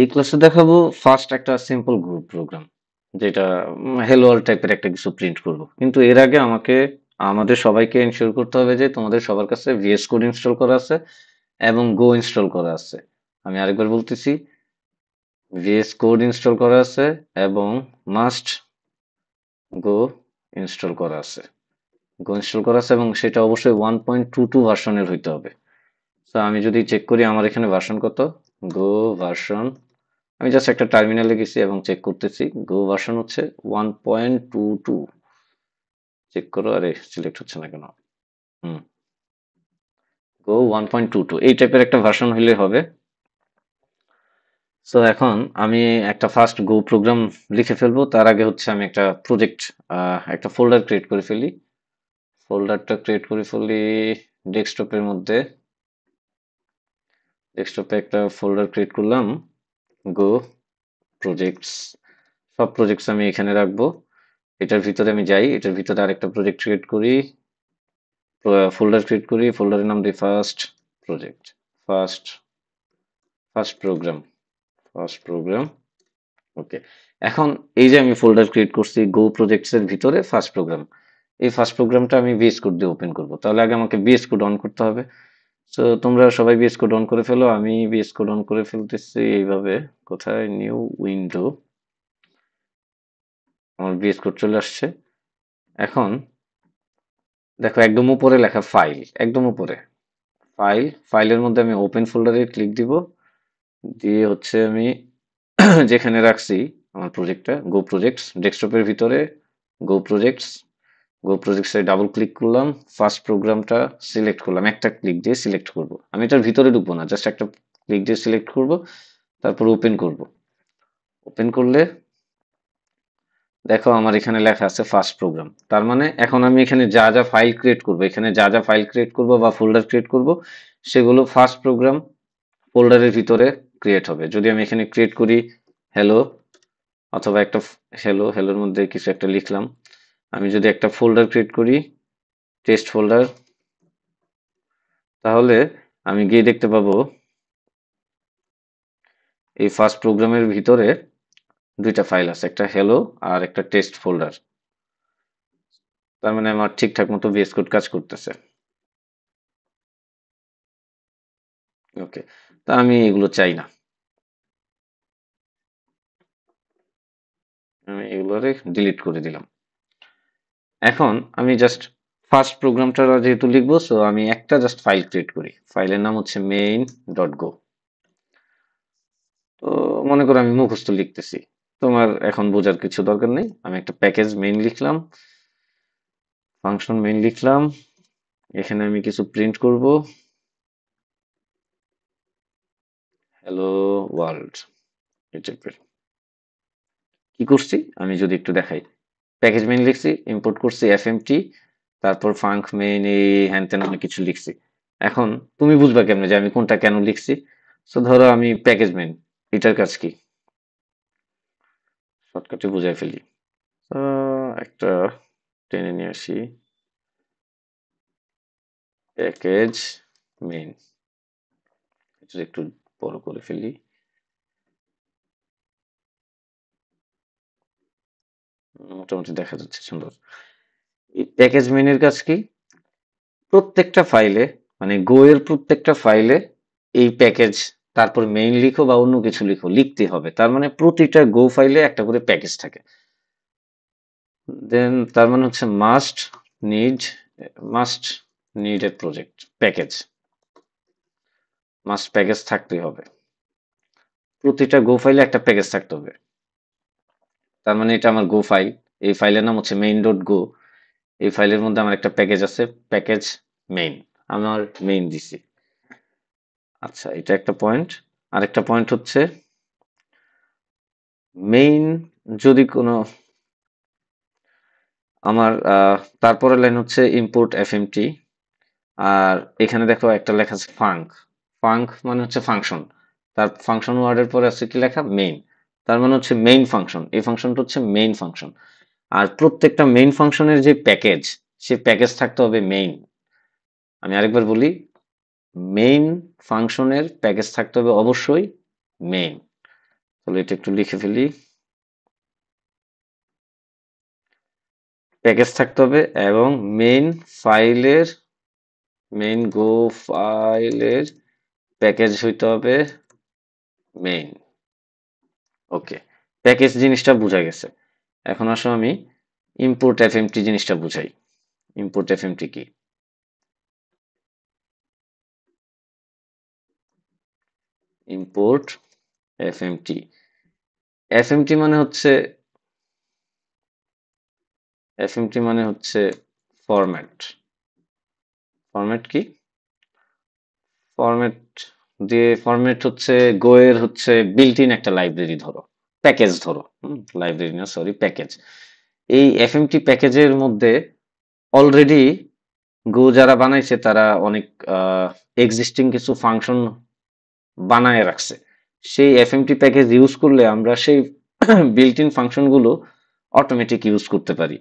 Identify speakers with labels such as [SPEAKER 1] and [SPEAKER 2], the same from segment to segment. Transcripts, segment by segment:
[SPEAKER 1] এই ক্লাসে দেখাবো ফার্স্ট একটা সিম্পল গ্রুপ প্রোগ্রাম, যেটা হেলো ওয়ার্ল্ড টাইপের একটা কিছু প্রিন্ট করব। কিন্তু এর আগে আমাদের সবাইকে এনশিওর করতে হবে যে তোমাদের সবার কাছে ভিএস কোড ইনস্টল করা আছে এবং গো ইনস্টল করা আছে। আমি আরেকবার বলতেছি, ভিএস কোড ইনস্টল করা আছে এবং মাস্ট গো ইনস্টল করা আছে। গো ইনস্টল করা আছে এবং সেটা অবশ্যই 1.22 ভার্সনের হইতে হবে। তো আমি যদি চেক করি আমার এখানে ভার্সন কত, গো ভার্সন, আমি জাস্ট একটা টার্মিনালে গেছি এবং চেক করতেছি গো ভার্সন হচ্ছে 1.22। চেক করো, আরে সিলেক্ট হচ্ছে না কেন? হুম, গো 1.22 এই টাইপের একটা ভার্সন হইলে হবে। সো এখন আমি একটা ফার্স্ট গো প্রোগ্রাম লিখে ফেলবো। তার আগে হচ্ছে আমি একটা প্রজেক্ট, একটা ফোল্ডার ক্রিয়েট করে ফেলি। ফোল্ডারটা ক্রিয়েট করে ফেলি ডেস্কটপের মধ্যে। ডেস্কটপে একটা ফোল্ডার ক্রিয়েট করলাম, গো প্রজেক্টস। সব প্রজেক্টস আমি এখানে রাখবো। এটার ভিতরে আমি যাই, এটার ভিতরে আরেকটা প্রজেক্ট ক্রিয়েট করি, ফোল্ডার ক্রিয়েট করি, ফোল্ডারের নাম দিই first project, first first program, first program. Okay, এখন এই যে আমি ফোল্ডার ক্রিয়েট করছি গো প্রজেক্টস এর ভিতরে ফার্স্ট প্রোগ্রাম, এই ফার্স্ট প্রোগ্রামটা আমি ভিএস কোড দিয়ে ওপেন করব। তাহলে আগে আমাকে ভিএস কোড অন করতে হবে। তো তোমরা সবাই ভিএস কোড অন করে ফেলো, আমি ভিএস কোড অন করে ফেলতেছি এইভাবে। কোথায় নিউ উইন্ডো, আমার ভিএস কোড চলে আসছে। এখন দেখো একদম উপরে লেখা ফাইল, একদম উপরে ফাইল, ফাইলের মধ্যে আমি ওপেন ফোল্ডারে ক্লিক দিব। দিয়ে হচ্ছে আমি যেখানে রাখছি আমার প্রজেক্টটা, গো প্রজেক্টস, ডেস্কটপের ভিতরে গো প্রজেক্টস, গো প্রজেক্টসে ডাবল ক্লিক করলাম, ফার্স্ট প্রোগ্রামটা সিলেক্ট করলাম, একটা ক্লিক দিয়ে সিলেক্ট করব। আমি এটার ভিতরে ঢুকবো না, জাস্ট একটা ক্লিক দিয়ে সিলেক্ট করব, তারপর ওপেন করব। ওপেন করলে দেখো আমার এখানে লেখা আছে ফার্স্ট প্রোগ্রাম। তার মানে এখন আমি এখানে যা যা ফাইল ক্রিয়েট করব, এখানে যা যা ফাইল ক্রিয়েট করব বা ফোল্ডার ক্রিয়েট করব, সেগুলো ফার্স্ট প্রোগ্রাম ফোল্ডারের ভিতরে ক্রিয়েট হবে। যদি আমি এখানে ক্রিয়েট করি হ্যালো, অথবা একটা হ্যালো, হ্যালোর মধ্যে কিছু একটা লিখলাম। আমি যদি একটা ফোল্ডার ক্রিয়েট করি, টেস্ট ফোল্ডার, তাহলে আমি গিয়ে দেখতে পাবো এই ফার্স্ট প্রোগ্রামের ভিতরে দুইটা ফাইল আছে, একটা হ্যালো আর একটা টেস্ট ফোল্ডার। তার মানে আমার ঠিকঠাক মতো ভিএস কোড কাজ করতেছে। ওকে, তা আমি এগুলো চাই না, আমি এগুলোরে ডিলিট করে দিলাম। এখন আমি জাস্ট ফার্স্ট প্রোগ্রামটা যেহেতু লিখবো, সো আমি একটা জাস্ট ফাইল ক্রিয়েট করি, ফাইলের নাম হচ্ছে মেইন ডট গো। তো মনে করো আমি মুখস্থ লিখতেছি, তোমার এখন বোঝার কিছু দরকার নেই। আমি একটা প্যাকেজ মেইন লিখলাম, ফাংশন মেইন লিখলাম, এখানে আমি কিছু প্রিন্ট করব, হ্যালো ওয়ার্ল্ড। এই টাইপের কি করছি আমি যদি একটু দেখাই, প্যাকেজ মেইন লিখছি, ইম্পোর্ট করছি এফএমটি, তারপর ফাঙ্ক মেইন, এই হ্যান ত্যান অনেক কিছু লিখছি। এখন তুমি বুঝবা কেমনে যে আমি কোনটা কেন লিখছি? তো ধরো আমি প্যাকেজ মেইন, এটার কাজ কি, শর্টকাটে বুঝাই ফেলি। একটা টেনে নিয়ে আসি, প্যাকেজ মেইন, এটা একটু বড় করে ফেলি। মোটামুটি দেখা যাচ্ছে সুন্দর। এই প্যাকেজ মেইনের কাজ কি? প্রত্যেকটা ফাইলে, মানে গো এর প্রত্যেকটা ফাইলে এই প্যাকেজ, তারপর মেইন লিখো বা অন্য কিছু লিখো, লিখতে হবে। তার মানে প্রতিটা গো ফাইলে একটা করে প্যাকেজ থাকে। দেন তার মানে হচ্ছে need must need a project package, must package থাকতেই হবে। প্রতিটা গো ফাইলে একটা প্যাকেজ থাকতে হবে। তার মানে এটা আমার গো ফাইল, এই ফাইলের নাম হচ্ছে মেইন ডট গো। এই ফাইলের মধ্যে আমার একটা প্যাকেজ আছে, প্যাকেজ মেইন, আমার মেইন দিছি। আচ্ছা, এটা একটা পয়েন্ট। আরেকটা পয়েন্ট হচ্ছে মেইন, যদি কোনো আমার তারপরের লাইন হচ্ছে ইম্পোর্ট এফএমটি। আর এখানে দেখো একটা লেখা আছে ফাঙ্ক, ফাঙ্ক মানে হচ্ছে ফাংশন। তার ফাংশন ওয়ার্ডের পরে আছে কি লেখা, মেইন। তার মানে হচ্ছে মেইন ফাংশন, এই ফাংশনটা হচ্ছে মেইন ফাংশন। আর প্রত্যেকটা মেইন ফাংশনের যে প্যাকেজ, সে প্যাকেজ থাকতে হবে মেইন। আমি আরেকবার বলি, মেইন ফাংশনের প্যাকেজ থাকতে হবে অবশ্যই মেইন। তাহলে এটা একটু লিখে ফেলি। প্যাকেজ থাকতে হবে এবং মেইন ফাইলের গো ফাইলের প্যাকেজ হইতে হবে মেইন। ওকে, প্যাকেজ জিনিসটা বোঝা গেছে। এখন আসো আমি ইম্পোর্ট এফএমটি জিনিসটা বুঝাই। ইম্পোর্ট এফএমটি কি? ইম্পোর্ট এফএমটি, এফএমটি মানে হচ্ছে ফরম্যাট। ফরম্যাট কি? ফরম্যাট ফরম্যাট হচ্ছে গো এর হচ্ছে বিল্ট ইন একটা লাইব্রেরি, ধরো প্যাকেজ, ধরো লাইব্রেরি না সরি প্যাকেজ। এই এফএমটি প্যাকেজের মধ্যে অলরেডি গো যারা বানাইছে তারা অনেক এক্সিস্টিং কিছু ফাংশন বানায় রাখছে। সেই এফএমটি প্যাকেজ ইউজ করলে আমরা সেই বিল্ট ইন ফাংশনগুলো অটোমেটিক ইউজ করতে পারি।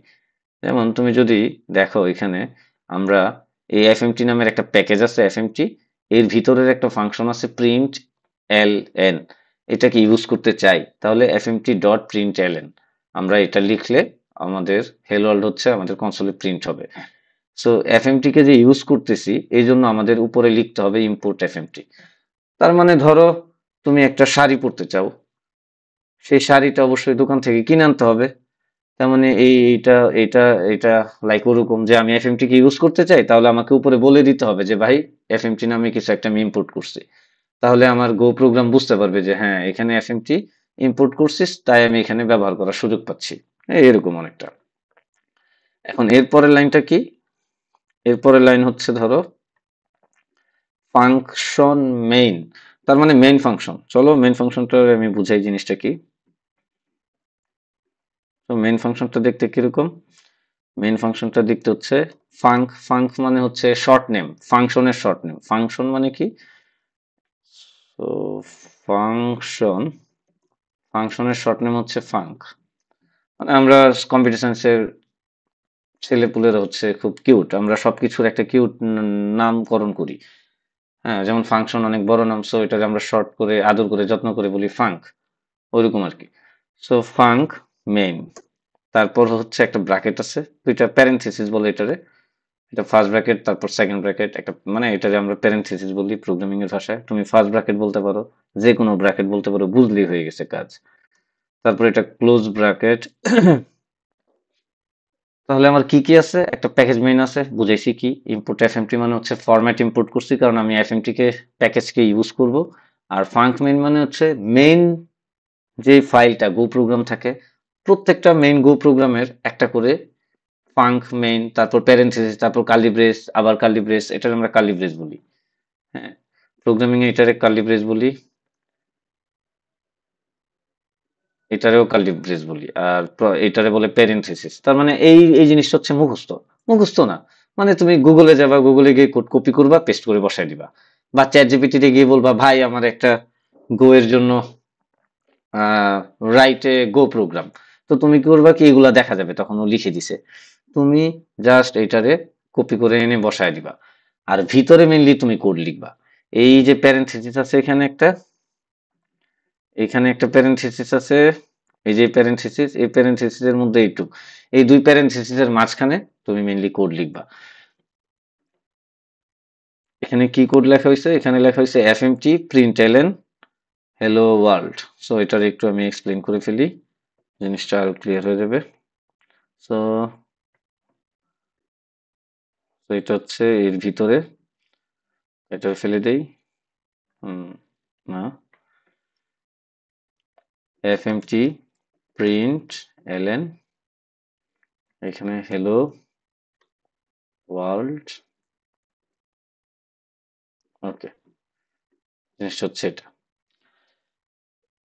[SPEAKER 1] যেমন তুমি যদি দেখো এখানে আমরা এই এফএমটি নামের একটা প্যাকেজ আছে এফএমটি, এর ভিতরের একটা ফাংশন আছে প্রিন্ট এল এন। এটাকে ইউজ করতে চাই তাহলে এফএমটি ডট প্রিন্ট এল এন আমরা এটা লিখলে আমাদের হেলো ওয়ার্ল্ড হচ্ছে আমাদের কনসোলে প্রিন্ট হবে। সো এফএমটি কে যে ইউজ করতেছি এই জন্য আমাদের উপরে লিখতে হবে ইম্পোর্ট এফএমটি। তার মানে ধরো তুমি একটা শাড়ি পরতে চাও, সেই শাড়িটা অবশ্যই দোকান থেকে কিনে আনতে হবে। তার মানে এইটা এইটা এটা লাইক ওরকম যে আমি এফএমটি কে ইউজ করতে চাই, তাহলে আমাকে উপরে বলে দিতে হবে যে ভাই এফএমটি নামে কিছু একটা আমি ইম্পোর্ট করছি। তাহলে আমার গো প্রোগ্রাম বুঝতে পারবে যে হ্যাঁ এখানে এফএমটি ইম্পোর্ট করছিস, তাই আমি এখানে ব্যবহার করার সুযোগ পাচ্ছি। এরকম অনেকটা। এখন এরপরের লাইনটা কি? এরপরের লাইন হচ্ছে ধরো ফাংশন মেইন। তার মানে মেইন ফাংশন। চলো মেইন ফাংশনটা আমি বুঝাই জিনিসটা কি। তো মেইন ফাংশনটা দেখতে কিরকম? মেইন ফাংশনটা দেখতে হচ্ছে ফাঙ্ক মানে হচ্ছে শর্ট নেম, ফাংশনের শর্ট নেম। ফাংশন মানে কি? তো ফাংশন ফাংশনের শর্ট নেম হচ্ছে ফাঙ্ক। মানে আমরা কম্পিউটার সায়েন্সের ছেলেপুলেরা হচ্ছে খুব কিউট, আমরা সবকিছুর একটা কিউট নামকরণ করি। হ্যাঁ, যেমন ফাংশন অনেক বড় নাম, সো এটাকে আমরা শর্ট করে আদর করে যত্ন করে বলি ফাঙ্ক, ওইরকম আর কি। সো ফাঙ্ক মেইন, তারপর হচ্ছে একটা ব্র্যাকেট আছে, দুইটা প্যারেনথেসিস বলে এটারে। এটা ফার্স্ট ব্র্যাকেট তারপর সেকেন্ড ব্র্যাকেট, একটা মানে এটারে আমরা প্যারেনথেসিস বলি প্রোগ্রামিং এর ভাষায়। তুমি ফার্স্ট ব্র্যাকেট বলতে পারো, যে কোনো ব্র্যাকেট বলতে পারো, বুঝলেই হয়ে গেছে কাজ। তারপর এটা ক্লোজ ব্র্যাকেট। তাহলে আমার কি কি আছে? একটা প্যাকেজ মেইন আছে, বুঝাইছি কি। ইম্পোর্ট এফএমটি মানে হচ্ছে ফরম্যাট ইম্পোর্ট করছি কারণ আমি এফএমটি কে প্যাকেজকে ইউজ করব। আর ফাঙ্ক মেইন মানে হচ্ছে মেইন যে ফাইলটা গো প্রোগ্রাম থাকে, প্রত্যেকটা মেইন গো প্রোগ্রামের একটা করে ফাঙ্ক মেইন, তারপর প্যারেন্থেসিস, তারপর কার্লি ব্রেস, আবার কার্লি ব্রেস, এটার আমরা কার্লি ব্রেস বলি। হ্যাঁ, প্রোগ্রামিং এ এটারে কার্লি ব্রেস বলি, এটারেও কার্লি ব্রেস বলি, আর এটারে বলে প্যারেন্থেসিস। তার মানে এই এই জিনিসটা হচ্ছে মুখস্থ। মুখস্থ না, মানে তুমি গুগলে যাবা, গুগলে গিয়ে কোড কপি করবা, পেস্ট করে বসাই দিবা, বা চ্যাট জিপিটি তে গিয়ে বলবা ভাই আমার একটা গো এর জন্য রাইট এ গো প্রোগ্রাম। তো তুমি কি করবা কি, এগুলা দেখা যাবে তখন ও লিখে দিছে, তুমি জাস্ট এটারে কপি করে এনে বসায় দিবা। আর ভিতরে মেইনলি তুমি কোড লিখবা। এই যে প্যারেন্থেসিস আছে এখানে একটা, এখানে একটা প্যারেন্থেসিস আছে, এই যে প্যারেন্থেসিস, এই প্যারেন্থেসিস এর মধ্যে এইটুক, এই দুই প্যারেন্থেসিস এর মাঝখানে তুমি মেইনলি কোড লিখবা। এখানে কি কোড লেখা হয়েছে? এখানে লেখা হয়েছে FMT print LN hello world. So এটার একটু আমি এক্সপ্লেন করে ফেলি, জিনিসটা আরো ক্লিয়ার হয়ে যাবে। সো তো এটা হচ্ছে এর ভিতরে, এটা ফেলে দেই। না, এফএমটি প্রিন্ট এলএন, এখানে হ্যালো ওয়ার্ল্ড। ওকে, জিনিসটা হচ্ছে এটা।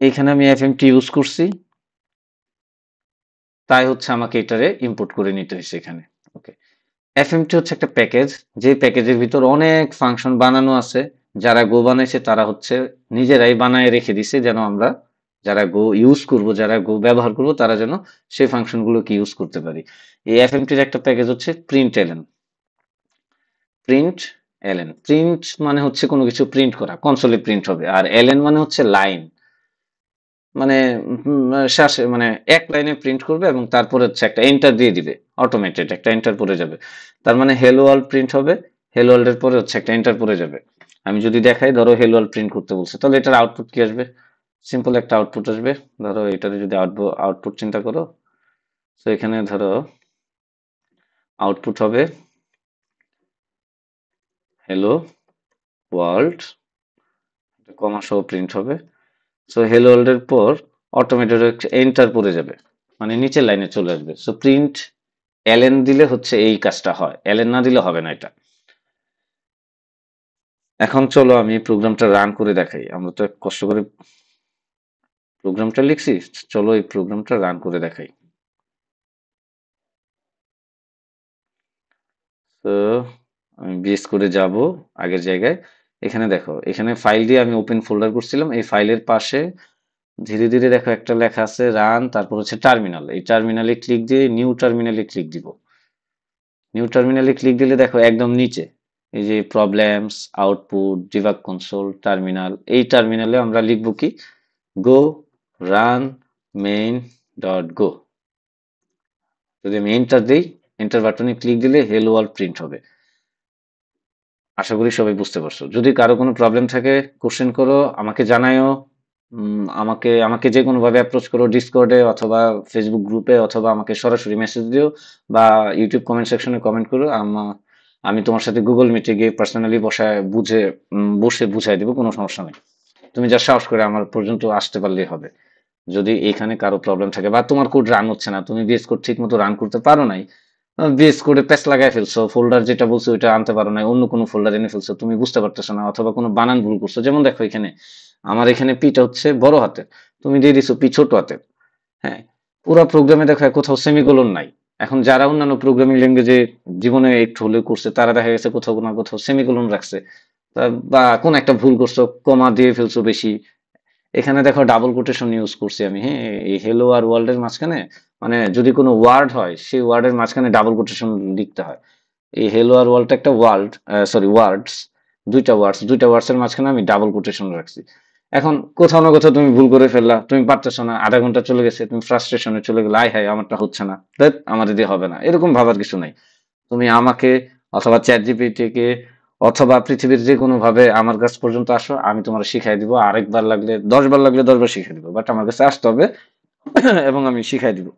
[SPEAKER 1] এখানে আমি এফএমটি ইউজ করছি, তাই হচ্ছে আমাকে এটারে ইম্পোর্ট করে নিতে হয়েছে এখানে। ওকে, এফএমটি হচ্ছে একটা প্যাকেজ, যে প্যাকেজের ভিতর অনেক ফাংশন বানানো আছে। যারা গো বানাইছে তারা হচ্ছে নিজেরাই বানায় রেখে দিছে, যেন আমরা যারা গো ইউজ করব, যারা গো ব্যবহার করব, তারা যেন সেই ফাংশনগুলোকে ইউজ করতে পারি। এই এফএমটির একটা প্যাকেজ হচ্ছে print LN. Print LN, print মানে হচ্ছে কোনো কিছু প্রিন্ট করা, কনসোলে প্রিন্ট হবে। আর এলএন মানে হচ্ছে লাইন। মানে শ্বাসে মানে এক লাইনে প্রিন্ট করবে এবং তারপরে হচ্ছে একটা এন্টার দিয়ে দিবে, অটোমেটেড একটা এন্টার পড়ে যাবে। তার মানে হেলো ওয়ার্ল্ড প্রিন্ট হবে, হেলো ওয়ার্ল্ড এর পরে হচ্ছে একটা এন্টার পড়ে যাবে। আমি যদি দেখাই, ধরো হেলো ওয়ার্ল্ড প্রিন্ট করতে বলছে, তাহলে এটার আউটপুট কি আসবে? সিম্পল একটা আউটপুট আসবে। ধরো এটাতে যদি আউটপুট চিন্তা করো, তো এখানে ধরো আউটপুট হবে হেলো ওয়ার্ল্ড, কমা সহ প্রিন্ট হবে। সো হেলো ওয়ার্ল্ড এর পর অটোমেটেড এন্টার পড়ে যাবে, মানে নিচের লাইনে চলে আসবে। সো প্রিন্ট এলএন দিলে হচ্ছে এই কাজটা হয়, এলএন না দিলে হবে না এটা। এখন চলো আমি প্রোগ্রামটা রান করে দেখাই, আমরা তো কষ্ট করে প্রোগ্রামটা লিখছি, চলো এই প্রোগ্রামটা রান করে দেখাই। তো আমি বিএস করে যাব আগের জায়গায়। এখানে দেখো, এখানে ফাইল দিয়ে আমি ওপেন ফোল্ডার করছিলাম, এই ফাইলের পাশে ধীরে ধীরে দেখো একটা লেখা আছে রান, তারপর হচ্ছে টার্মিনাল। এই টার্মিনালে ক্লিক দিয়ে নিউ টার্মিনালে ক্লিক দিব। নিউ টার্মিনালে ক্লিক দিলে দেখো একদম নিচে এই যে problems, output, debug console, terminal, এই টার্মিনালে আমরা লিখব কি, গো রান মেইন ডট গো। যদি আমি এন্টার দিই, এন্টার বাটনে ক্লিক দিলে হেলো ওয়ার্ল্ড প্রিন্ট হবে। আশা করি সবাই বুঝতে পারছো। যদি কারো কোনো প্রবলেম থাকে, কোশ্চেন করো, আমাকে জানায়ও। আমাকে আমাকে যে কোনো ভাবে অ্যাপ্রোচ করো, ডিসকর্ডে অথবা ফেসবুক গ্রুপে, অথবা আমাকে সরাসরি মেসেজ দিও, বা ইউটিউব কমেন্ট সেকশনে কমেন্ট করো। আমি তোমার সাথে গুগল মিটে গিয়ে পার্সোনালি বসে বুঝাই দেবো, কোনো সমস্যা নেই। তুমি যা সাহস করে আমার পর্যন্ত আসতে পারলেই হবে। যদি এখানে কারো প্রবলেম থাকে বা তোমার কোড রান হচ্ছে না, তুমি বিএস কোড ঠিক মতো রান করতে পারো নাই, বিএস কোডে প্যাচ লাগাই ফেলছো, ফোল্ডার যেটা বলছো ওইটা আনতে পারো না, অন্য কোনো ফোল্ডার এনে ফেলছো, তুমি বুঝতে পারতেছো না, অথবা কোনো বানান ভুল করছো। যেমন দেখো এখানে আমার এখানে পিটা হচ্ছে বড় হাতের, তুমি দিয়ে দিছো পি ছোট হাতের। হ্যাঁ, পুরো প্রোগ্রামে দেখো কোথাও সেমিকোলন নাই। এখন যারা অন্যান্য প্রোগ্রামিং ল্যাঙ্গুয়েজে জীবনে একটু হলেও করছে, তারা দেখা গেছে কোথাও না কোথাও সেমিকোলন রাখছে। বা কোন একটা ভুল করছো, কমা দিয়ে ফেলছো বেশি। এখানে দেখো ডাবল কোটেশন ইউজ করছি আমি, হ্যাঁ, এই হেলো আর ওয়ার্ল্ড এর মাঝখানে, মানে যদি কোনো ওয়ার্ড হয় সেই ওয়ার্ডের মাঝখানে ডাবল কোটেশন লিখতে হয়। এই হেলো আর ওয়ার্ল্ড একটা ওয়ার্ল্ড, সরি ওয়ার্ডস, দুইটা ওয়ার্ডস এর মাঝখানে আমি ডাবল কোটেশন রাখছি। এখন কোথাও না কোথাও তুমি ভুল করে ফেললা, তুমি পারতেছো না, আধা ঘন্টা চলে গেছে, তুমি ফ্রাস্ট্রেশনে চলে গেলে, আয় হায় আমারটা হচ্ছে না, ধ্যাৎ আমাদের দিয়ে হবে না, এরকম ভাবার কিছু নাই। তুমি আমাকে অথবা চ্যাট জিপিটি কে অথবা পৃথিবীর যে কোনো ভাবে আমার কাছ পর্যন্ত আসো, আমি তোমার শিখাই দিব। আরেকবার লাগলে 10 বার লাগলে 10 বার শিখাই দিব, বাট আমার কাছে আসতে হবে এবং আমি শিখাই দিব।